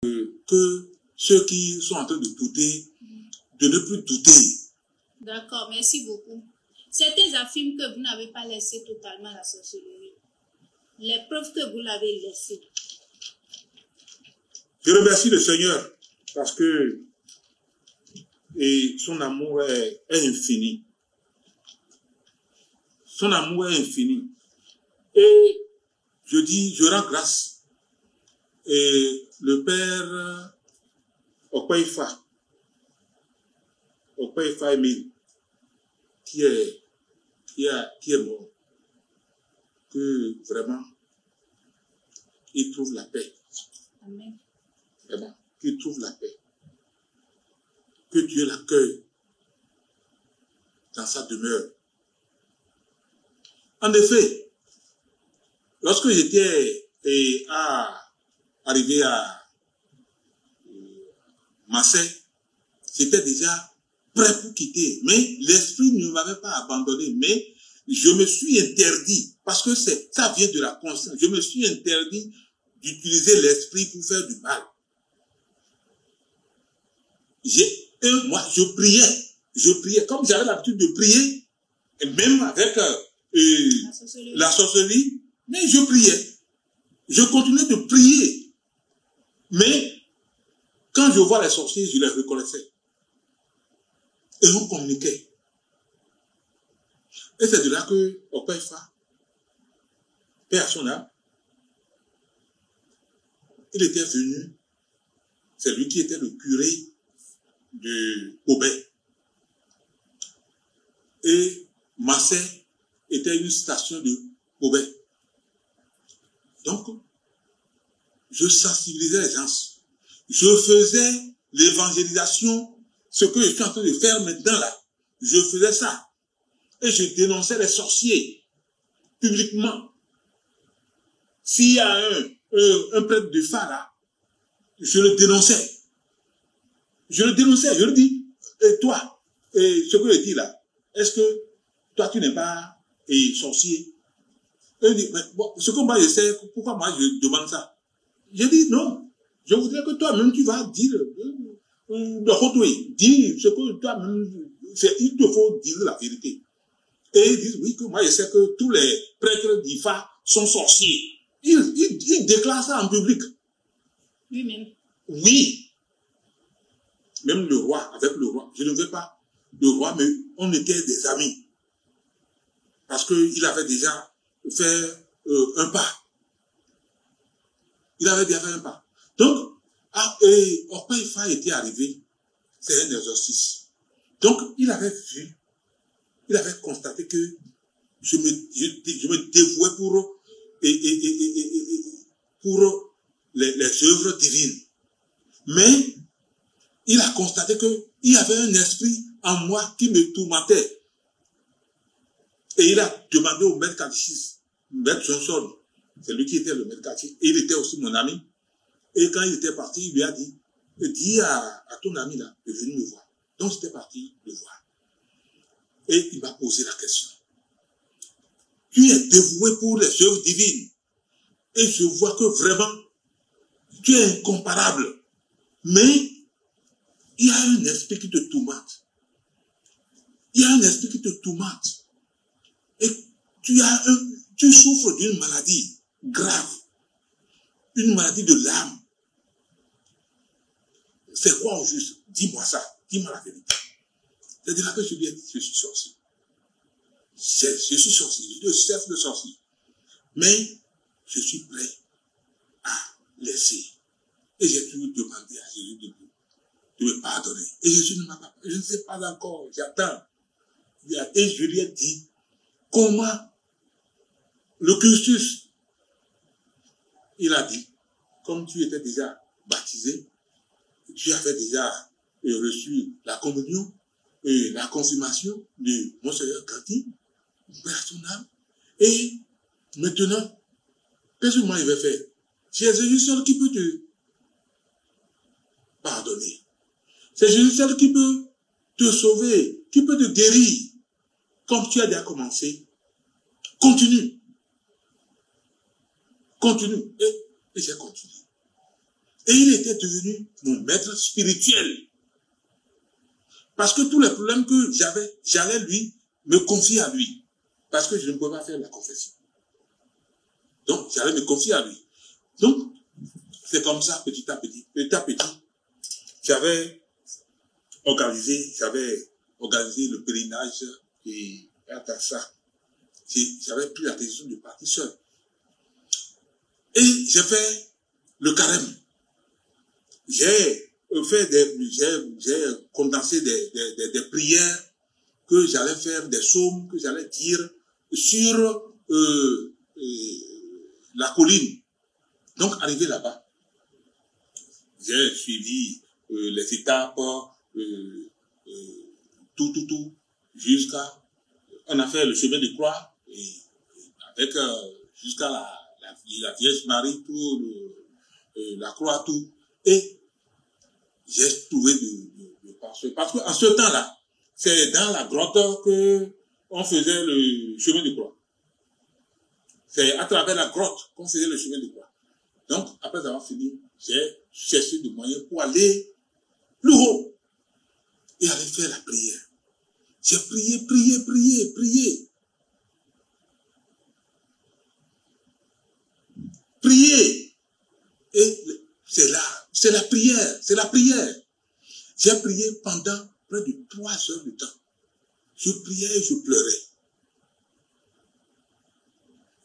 que ceux qui sont en train de douter, de ne plus douter. D'accord, merci beaucoup. Certains affirment que vous n'avez pas laissé totalement la sorcellerie. Les preuves que vous l'avez laissée. Je remercie le Seigneur parce que son amour est infini. Son amour est infini. Et je dis, je rends grâce. Et le Père Okpaifa Emile, qui est mort, que vraiment, il trouve la paix. Amen. Vraiment, qu'il trouve la paix. Que Dieu l'accueille dans sa demeure. En effet, lorsque j'étais arrivé à Marseille, j'étais déjà prêt pour quitter. Mais l'esprit ne m'avait pas abandonné. Mais je me suis interdit, parce que ça vient de la conscience, je me suis interdit d'utiliser l'esprit pour faire du mal. Moi, je priais, comme j'avais l'habitude de prier, et même avec la sorcellerie, mais je priais. Je continuais de prier. Mais, quand je vois les sorciers, je les reconnaissais. Et on communiquait. Et c'est de là que Okpaifa, paix à son âme, il était venu, c'est lui qui était le curé de Aubert. Et Marseille était une station de Aubert. Donc, je sensibilisais les gens. Je faisais l'évangélisation, ce que je suis en train de faire maintenant là. Je faisais ça. Et je dénonçais les sorciers publiquement. S'il y a un prêtre de phare là, je le dénonçais. Je le dénonçais, je lui dis, et toi, ce que je dis là, est-ce que toi tu n'es pas sorcier? Et il dit, mais bon, ce que moi je sais, pourquoi moi je demande ça? Je dis non, je voudrais que toi-même tu vas dire, dis ce que toi-même, il te faut dire la vérité. Et ils disent oui, que moi je sais que tous les prêtres d'Ifa sont sorciers. Ils déclarent ça en public. Lui-même. Oui. Même le roi, avec le roi, je ne veux pas le roi, mais on était des amis. Parce qu'il avait déjà fait un pas. Il avait déjà fait un pas. Donc, Okpaifa était arrivé, c'est un exorcisme. Donc, il avait vu, il avait constaté que je me dévouais pour les œuvres divines. Mais, il a constaté qu'il y avait un esprit en moi qui me tourmentait. Et il a demandé au maître catéchiste, maître Johnson, c'est lui qui était le maître catéchiste, et il était aussi mon ami. Et quand il était parti, il lui a dit, dis à ton ami là, de venir me voir. Donc j'étais parti le voir. Et il m'a posé la question. Tu es dévoué pour les œuvres divines. Et je vois que vraiment, tu es incomparable. Mais, il y a un esprit qui te tourmente. Il y a un esprit qui te tourmente. Et tu souffres d'une maladie grave. Une maladie de l'âme. C'est quoi au juste? Dis-moi ça. Dis-moi la vérité. C'est de là que je lui ai dit, je suis sorcier. Je suis sorcier. Je suis le chef de sorcier. Mais, je suis prêt à laisser. Et j'ai toujours demandé à Jésus de me pardonner. Et Jésus ne m'a pas. Je ne sais pas encore. J'attends. Et je lui ai dit, comment le cursus? Il a dit, comme tu étais déjà baptisé, tu avais déjà reçu la communion, la confirmation de Monseigneur Kanti, paix à son âme. Et maintenant, qu'est-ce que moi il va faire? C'est Jésus seul qui peut te pardonner. C'est Jésus seul qui peut te sauver, qui peut te guérir. Comme tu as déjà commencé, continue. Continue. Et j'ai continué. Et il était devenu mon maître spirituel. Parce que tous les problèmes que j'avais, j'allais lui me confier à lui. Parce que je ne pouvais pas faire la confession. Donc, j'allais me confier à lui. Donc, c'est comme ça, petit à petit, j'avais organisé le pèlerinage et à ça, j'avais pris la décision de partir seul. Et j'ai fait le carême. J'ai condensé des prières que j'allais faire, des psaumes que j'allais dire sur la colline. Donc, arrivé là-bas, j'ai suivi les étapes, tout, jusqu'à... On a fait le chemin de croix, et avec jusqu'à la Vierge Marie, la croix, tout. Et j'ai trouvé de parfait. Parce qu'en ce temps-là, c'est dans la grotte qu'on faisait le chemin de croix. C'est à travers la grotte qu'on faisait le chemin de croix. Donc, après avoir fini, j'ai cherché des moyens pour aller plus haut et aller faire la prière. J'ai prié. Prier. Et c'est la prière. J'ai prié pendant près de 3 heures de temps. Je priais et je pleurais.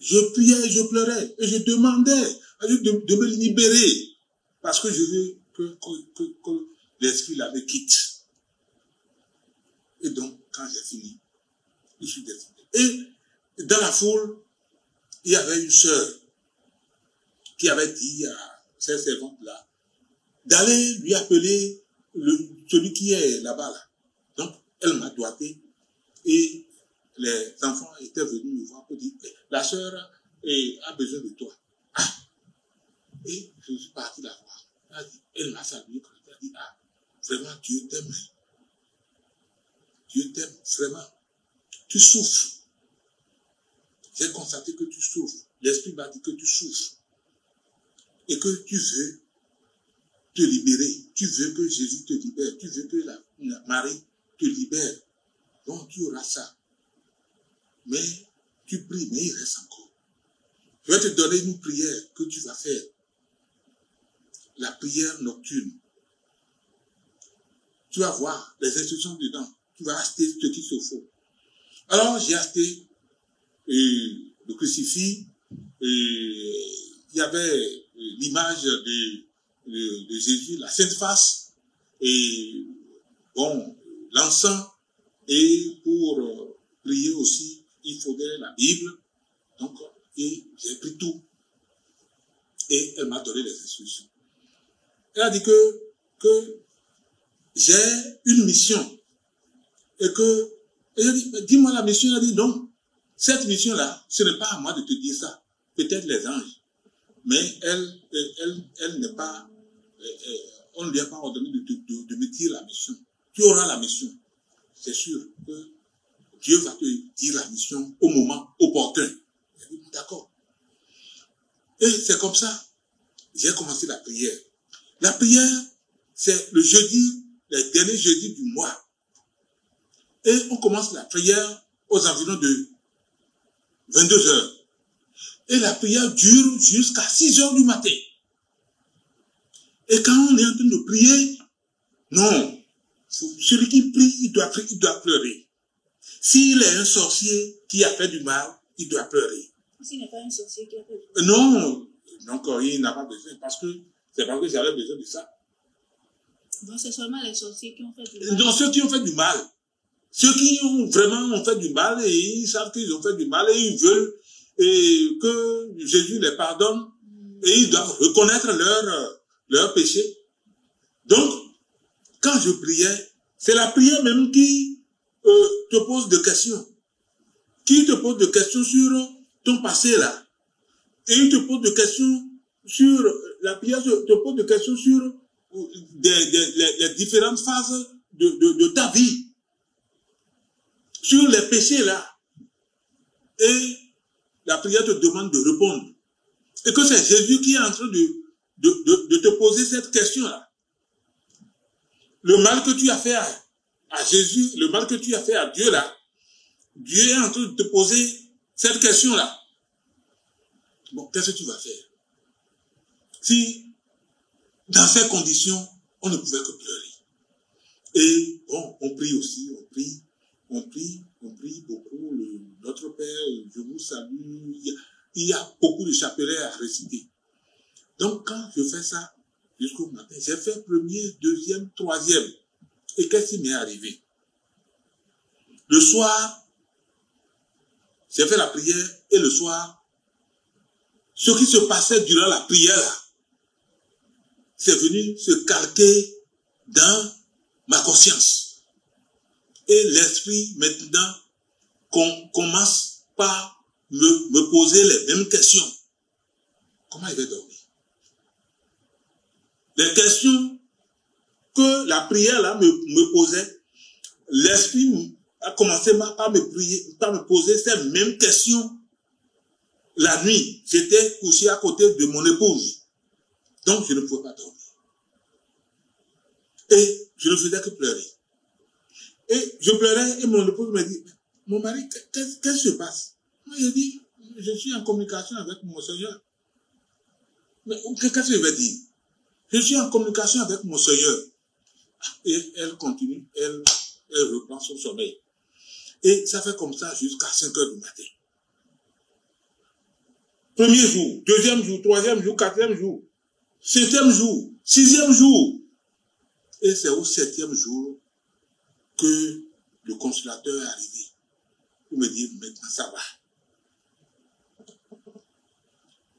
Je priais et je pleurais. Et je demandais à Dieu de me libérer. Parce que je veux que l'esprit là me quitte. Et donc, quand j'ai fini, je suis descendu. Et dans la foule, il y avait une sœur qui avait dit à cette servante-là d'aller lui appeler celui qui est là-bas. Là. Donc, elle m'a doigté et les enfants étaient venus me voir pour dire la sœur a besoin de toi. Ah. Et je suis parti la voir. Elle m'a salué, elle a dit vraiment Dieu t'aime. Dieu t'aime vraiment. Tu souffres. J'ai constaté que tu souffres. L'Esprit m'a dit que tu souffres. Et que tu veux te libérer. Tu veux que Jésus te libère. Tu veux que la Marie te libère. Donc tu auras ça. Mais tu pries, mais il reste encore. Je vais te donner une prière que tu vas faire. La prière nocturne. Tu vas voir les instructions dedans. Tu vas acheter ce qu'il te faut. Alors j'ai acheté le crucifix. Il y avait l'image de Jésus, la Sainte Face, et bon, l'encens, et pour prier aussi, il faudrait la Bible. Donc, et j'ai pris tout. Et elle m'a donné les instructions. Elle a dit que j'ai une mission. Et j'ai dit, dis-moi la mission. Elle a dit, non, cette mission-là, ce n'est pas à moi de te dire ça. Peut-être les anges. Mais elle n'est pas, on ne lui a pas ordonné de me dire la mission. Tu auras la mission. C'est sûr que Dieu va te dire la mission au moment opportun. J'ai dit, d'accord. Et c'est comme ça, j'ai commencé la prière. La prière, c'est le dernier jeudi du mois. Et on commence la prière aux environs de 22 heures. Et la prière dure jusqu'à 6 heures du matin. Et quand on est en train de prier, non. Celui qui prie, il doit pleurer. S'il est un sorcier qui a fait du mal, il doit pleurer. S'il n'est pas un sorcier qui a fait du mal. Non. Donc, il n'a pas besoin. C'est parce que j'avais besoin de ça. Donc, c'est seulement les sorciers qui ont fait du mal. Donc, ceux qui ont fait du mal. Ceux qui ont vraiment fait du mal et ils savent qu'ils ont fait du mal et ils veulent que Jésus les pardonne et ils doivent reconnaître leur péché. Donc, quand je priais, c'est la prière même qui te pose des questions. Qui te pose des questions sur ton passé là. Et il te pose des questions sur, la prière te pose des questions sur les différentes phases de ta vie. Sur les péchés là. Et la prière te demande de répondre. Et que c'est Jésus qui est en train de te poser cette question-là. Le mal que tu as fait à Jésus, le mal que tu as fait à Dieu là, Dieu est en train de te poser cette question-là. Bon, qu'est-ce que tu vas faire? Si, dans ces conditions, on ne pouvait que pleurer. Et bon, on prie aussi, on prie beaucoup. Notre Père, je vous salue. Il y a beaucoup de chapelets à réciter. Donc, quand je fais ça, jusqu'au matin, j'ai fait premier, deuxième, troisième. Et qu'est-ce qui m'est arrivé? Le soir, j'ai fait la prière, et le soir, ce qui se passait durant la prière, c'est venu se calquer dans ma conscience. Et l'esprit, maintenant, commence par me poser les mêmes questions. Comment il va dormir? Les questions que la prière là me posait, l'esprit a commencé par me poser ces mêmes questions. La nuit, j'étais couché à côté de mon épouse. Donc, je ne pouvais pas dormir. Et je ne faisais que pleurer. Et je pleurais et mon épouse me dit, mon mari, qu'est-ce qui se passe? Moi, je dis, je suis en communication avec mon Seigneur. Mais qu'est-ce que je vais dire? Je suis en communication avec mon Seigneur. Et elle continue, elle reprend son sommeil. Et ça fait comme ça jusqu'à 5 heures du matin. Premier jour, deuxième jour, troisième jour, quatrième jour, septième jour, sixième jour. Et c'est au septième jour que le consolateur est arrivé pour me dire, maintenant ça va.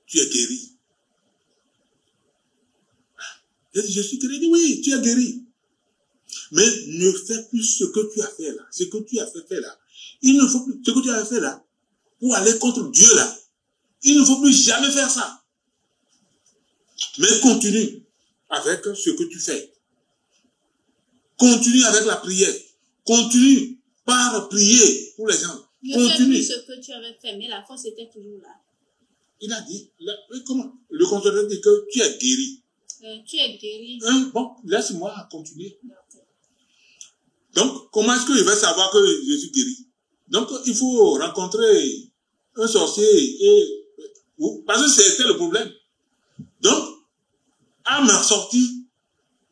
Tu es guéri. J'ai dit, je suis guéri. Il dit, oui, tu es guéri. Mais ne fais plus ce que tu as fait là. Ce que tu as fait là. Il ne faut plus, ce que tu as fait là, pour aller contre Dieu là, il ne faut plus jamais faire ça. Mais continue avec ce que tu fais. Continue avec la prière. Continue par prier pour les gens. Continue. Ce que tu avais fait, mais la force était toujours là. Il a dit, comment? Le consolateur dit que tu es guéri. Tu es guéri. Bon, laisse-moi continuer. Donc, comment est-ce que je vais savoir que je suis guéri? Donc, il faut rencontrer un sorcier parce que c'était le problème. Donc, à ma sortie,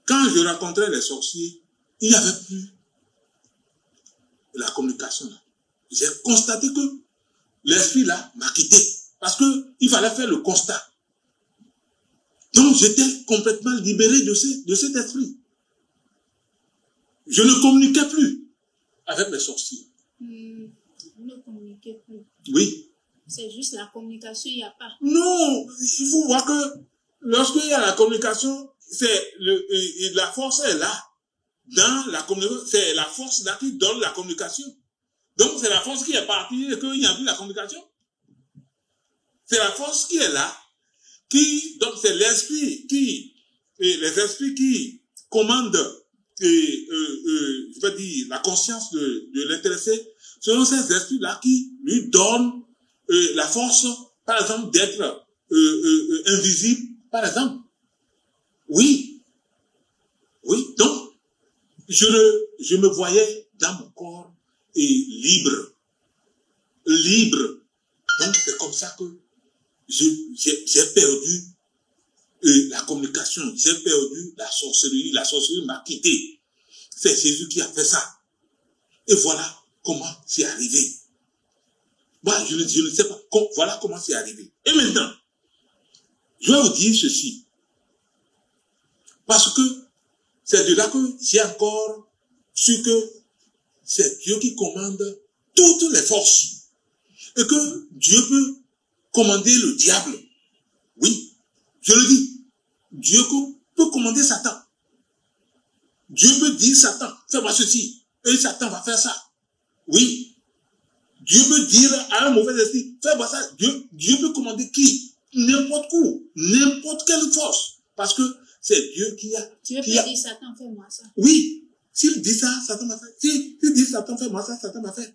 quand je rencontrais les sorciers, il n'y avait plus la communication là. J'ai constaté que l'esprit là m'a quitté. Parce que il fallait faire le constat. Donc, j'étais complètement libéré de cet esprit. Je ne communiquais plus avec les sorciers. Vous ne communiquez plus. Oui. C'est juste la communication, il n'y a pas. Non, il faut voir que lorsqu'il y a la communication, la force est là. Dans la communication, c'est la force là qui donne la communication. Donc, c'est la force qui est partie et qu'il n'y a plus la communication. C'est la force qui est là. Donc, c'est les esprits qui commandent, je veux dire, la conscience de l'intéressé. Ce sont ces esprits-là qui lui donnent la force, par exemple, d'être invisible, par exemple. Oui. Oui. Donc, je me voyais dans mon corps libre. Libre. Donc, c'est comme ça que j'ai perdu la communication. J'ai perdu la sorcellerie. La sorcellerie m'a quitté. C'est Jésus qui a fait ça. Et voilà comment c'est arrivé. Moi, je ne sais pas. Voilà comment c'est arrivé. Et maintenant, je vais vous dire ceci. Parce que c'est de là que j'ai encore su que c'est Dieu qui commande toutes les forces. Et que Dieu peut commander le diable. Oui, je le dis. Dieu peut commander Satan. Dieu peut dire Satan, fais-moi ceci. Et Satan va faire ça. Oui. Dieu peut dire à un mauvais esprit, fais-moi ça. Dieu peut commander qui? N'importe où. N'importe quelle force. Parce que c'est Dieu qui a... Dieu peut dire Satan, fais-moi ça. Oui. S'il dit ça, Satan va faire. S'il dit Satan, fais-moi ça, Satan va faire.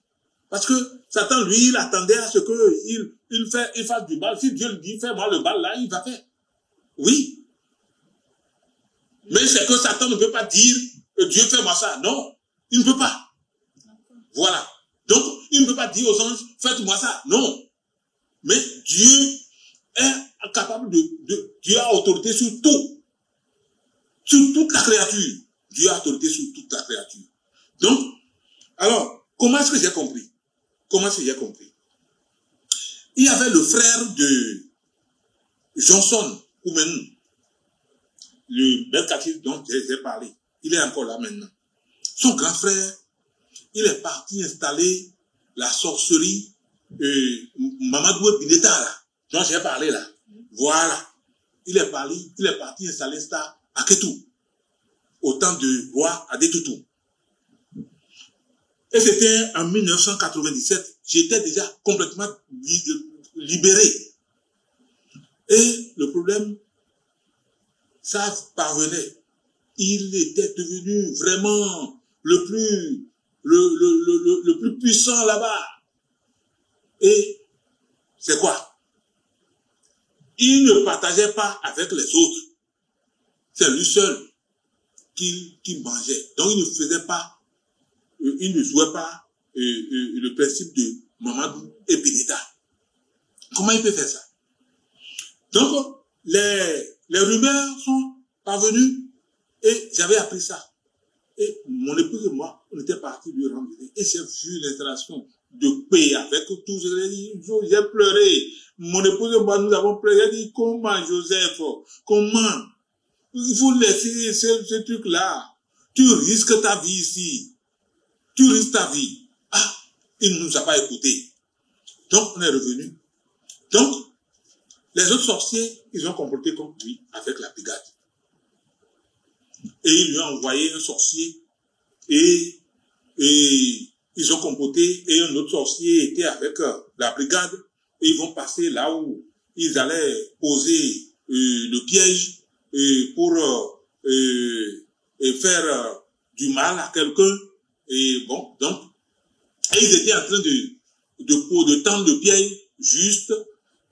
Parce que Satan, lui, il attendait à ce qu'il fasse du mal. Si Dieu lui dit, fais-moi le mal, là, il va faire. Oui. Mais c'est que Satan ne peut pas dire Dieu fais-moi ça. Non, il ne peut pas. Voilà. Donc, il ne peut pas dire aux anges faites-moi ça. Non. Mais Dieu est capable Dieu a autorité sur tout. Sur toute la créature. Dieu a autorité sur toute la créature. Donc, alors, comment est-ce que j'ai compris? Comment est-ce que j'ai compris? Il y avait le frère de Johnson Koumenou, le bel catéchisme dont j'ai parlé. Il est encore là maintenant. Son grand frère, il est parti installer la sorcellerie Mamadou Bineta là, dont j'ai parlé là. Voilà. Il est parti installer ça à Ketou, au temps du roi Adétoutou. Et c'était en 1997. J'étais déjà complètement libéré. Et le problème, ça parvenait. Il était devenu vraiment le plus puissant là-bas. Et c'est quoi? Il ne partageait pas avec les autres. C'est lui seul qui mangeait. Donc il ne faisait pas, il ne jouait pas le principe de Mamadou et Bineta. Comment il peut faire ça? Donc les rumeurs sont parvenues et j'avais appris ça. Et mon épouse et moi, on était partis lui rendre visite. Et j'ai vu l'installation de paix avec tous. J'ai pleuré. Mon épouse et moi, nous avons pleuré. J'ai dit, comment Joseph? Comment? Il faut laisser ce truc-là. Tu risques ta vie ici. Tu risques ta vie. Ah, il ne nous a pas écoutés. Donc, on est revenu. Donc, les autres sorciers, ils ont comporté comme lui, avec la brigade. Et il lui a envoyé un sorcier, et ils ont comporté, et un autre sorcier était avec la brigade, et ils vont passer là où ils allaient poser le piège pour faire du mal à quelqu'un. Et bon, donc, et ils étaient en train de tendre le piège juste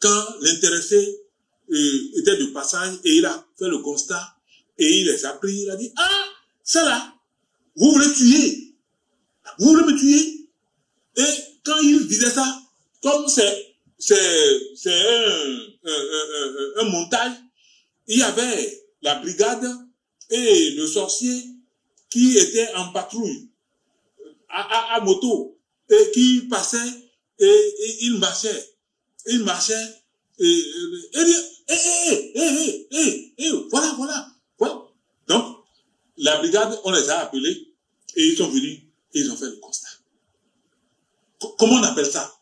quand l'intéressé était de passage, et il a fait le constat, et il les a pris, il a dit, ah, ça là, vous voulez tuer, vous voulez me tuer. Et quand il disait ça, comme c'est un montage, il y avait la brigade et le sorcier qui était en patrouille à moto, et qui passait, et il marchait, voilà. Donc, la brigade, on les a appelés, et ils sont venus, et ils ont fait le constat. Comment on appelle ça?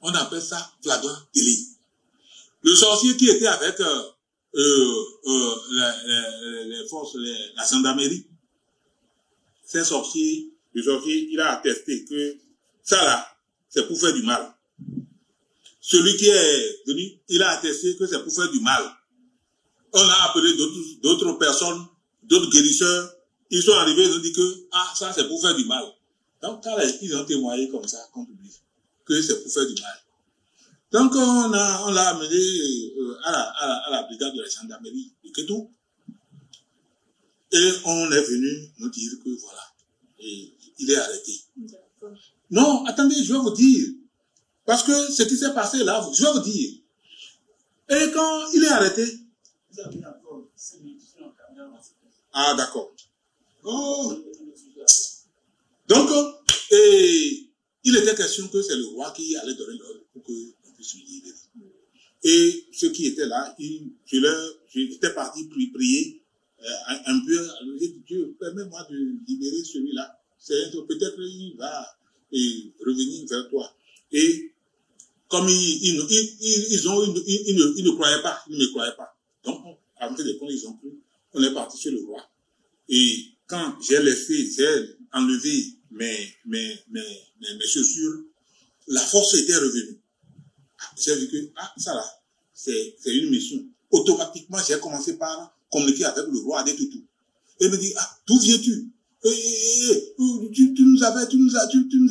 On appelle ça flagrant délit. Le sorcier qui était avec les forces, la gendarmerie, c'est un sorcier, le sorcier, il a attesté que ça là, c'est pour faire du mal. Celui qui est venu, il a attesté que c'est pour faire du mal. On a appelé d'autres personnes, d'autres guérisseurs, ils sont arrivés, ils ont dit que, ah, ça c'est pour faire du mal. Donc, quand ils ont témoigné comme ça, contre lui, que c'est pour faire du mal. Donc, on l'a amené à la brigade de la gendarmerie de Ketou. Et on est venu nous dire que voilà, et il est arrêté. Non, attendez, je vais vous dire. Parce que ce qui s'est passé là, je vais vous dire. Et quand il est arrêté, ah, d'accord. Oh. Donc, il était question que c'est le roi qui allait donner l'ordre pour qu'on puisse lui libérer. Et ceux qui étaient là, j'étais parti prier un peu. J'ai dit, Dieu, permets-moi de libérer celui-là. Peut-être qu'il va revenir vers toi. Et comme ils ne croyaient pas, ils ne me croyaient pas. Donc, à l'entrée des comptes, ils ont cru. On est parti chez le roi. Et quand j'ai enlevé mes chaussures, la force était revenue. J'ai vu que, ça là, c'est une mission. Automatiquement, j'ai commencé par communiquer avec le roi Adétoutou. Et il me dit, d'où viens-tu? Tu nous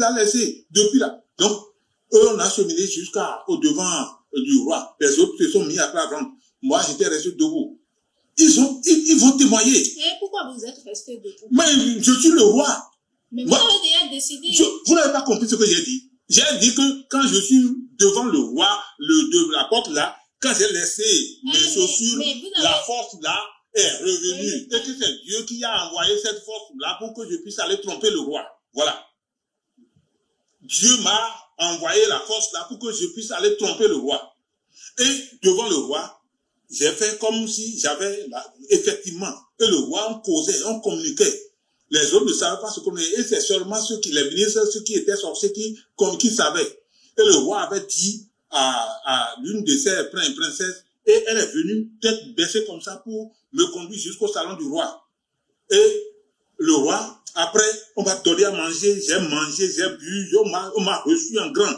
as laissé depuis là. Donc, eux, on a cheminé jusqu'au devant du roi. Les autres se sont mis à plat ventre. Moi, j'étais resté debout. ils vont témoigner. Et pourquoi vous êtes resté debout? Mais je suis le roi. Mais vous avez déjà décidé. Vous n'avez pas compris ce que j'ai dit. J'ai dit que quand je suis devant le roi, de la porte là, quand j'ai laissé mes chaussures, la force là est revenue. Et que c'est Dieu qui a envoyé cette force là pour que je puisse aller tromper le roi. Voilà. Dieu m'a envoyé la force là pour que je puisse aller tromper le roi. Et devant le roi, j'ai fait comme si j'avais, effectivement, et le roi, on causait, on communiquait. Les autres ne savaient pas ce qu'on est. Et c'est seulement les ministres, ceux qui étaient sorciers, qui savaient. Et le roi avait dit à l'une de ses princesses, et elle est venue tête baissée comme ça pour me conduire jusqu'au salon du roi. Et le roi, après, on m'a donné à manger, j'ai mangé, j'ai bu, on m'a reçu en grand.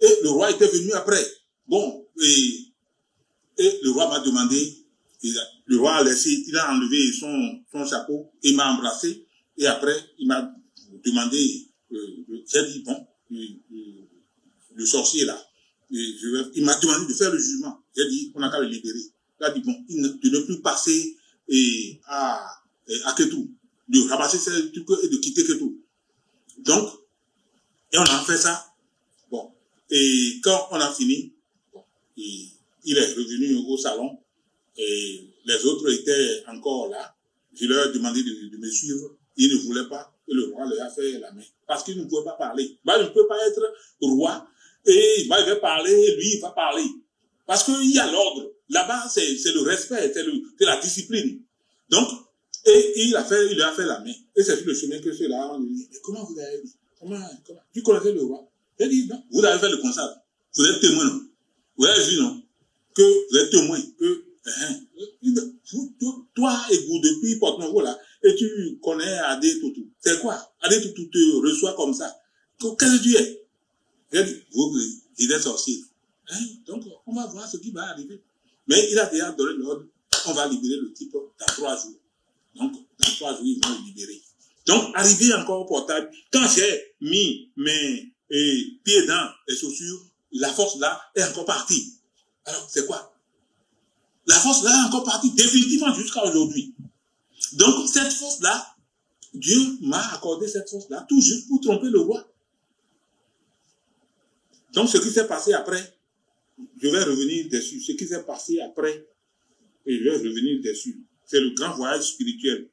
Et le roi était venu après. Bon, et le roi m'a demandé, le roi a laissé, il a enlevé son chapeau, il m'a embrassé, et après, il m'a demandé, j'ai dit, bon, le sorcier là, il m'a demandé de faire le jugement. J'ai dit, on n'a qu'à le libérer. Il a dit, bon, de ne plus passer à Kétou, de ramasser ces trucs et de quitter Kétou. Donc, et on a fait ça. Bon, et quand on a fini, bon, il est revenu au salon, et les autres étaient encore là. Je leur ai demandé de me suivre. Ils ne voulaient pas, et le roi leur a fait la main. Parce qu'il ne pouvait pas parler. Bah, il ne peut pas être roi, et il va parler, et lui, il va parler. Parce qu'il y a l'ordre. Là-bas, c'est le respect, c'est la discipline. Donc, et il leur a fait la main. Et c'est sur le chemin que ceux-là ont dit, mais comment vous avez dit? Comment? Tu connaissais le roi? J'ai dit, non, vous avez fait le constat. Vous êtes témoin, non? Vous avez vu, non? Que vous êtes témoin, que, toi, et depuis Porte-Nouveau, là, et tu connais Adé Toutou. C'est quoi? Adé Toutou te reçoit comme ça. Qu'est-ce que tu es? J'ai dit, il est sorcier. Donc, on va voir ce qui va arriver. Mais il a déjà donné l'ordre, on va libérer le type dans 3 jours. Donc, dans 3 jours, ils vont le libérer. Donc, arrivé encore au portail, quand j'ai mis mes pieds dans les chaussures, la force là est encore partie. Alors, c'est quoi? La force là est encore partie, définitivement jusqu'à aujourd'hui. Donc, cette force-là, Dieu m'a accordé cette force-là, tout juste pour tromper le roi. Donc, ce qui s'est passé après, je vais revenir dessus. Ce qui s'est passé après, et je vais revenir dessus. C'est le grand voyage spirituel.